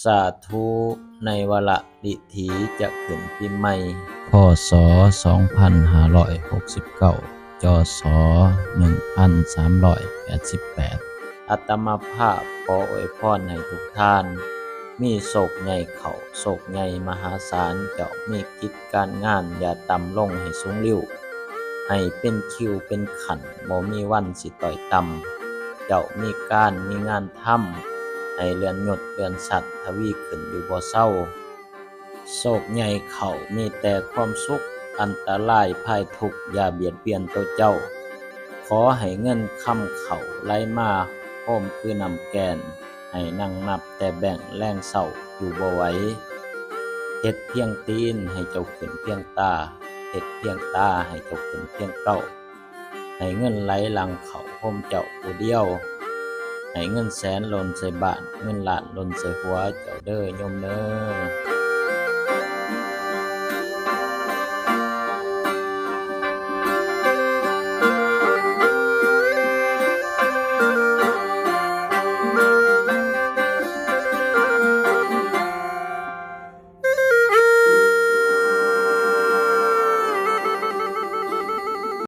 สาธุในวาระดิถีจะขึ้นปีใหม่พศ2569จศ1388อาตมาภาพขออวยพรให้ทุกท่านมีโชคใหญ่เข้าโชคใหญ่มหาศาลเจ้ามีกิจการงานอย่าต่ำลงให้สูงลิ่วให้เป็นคิวเป็นขันบ่มีวันสิต่อยต่ำเจ้ามีการมีงานทำให้เรือนยศเรือนสัตว์ทวีขึ้นอยู่บ่เศร้าโชคใหญ่เข้ามีแต่ความสุขอันตรายภัยทุกข์อย่าเบียดเบียนตัวเจ้าขอให้เงินคำเข้าไหลมาโฮมคือน้ำแกนให้นั่งนับแต่แบ่งแรงเศร้าอยู่บ่ไหวเฮ็ดเพียงตีนให้เจ้าขึ้นเพียงตาเฮ็ดเพียงตาให้เจ้าขึ้นเพียงเก้าให้เงินไหลหลังเข้าโฮมเจ้าผู้เดียวให้เงินแสนหล่นใส่บ้านเงินล้านหล่นใส่หัวเจ้าเด้อโยมเด้อ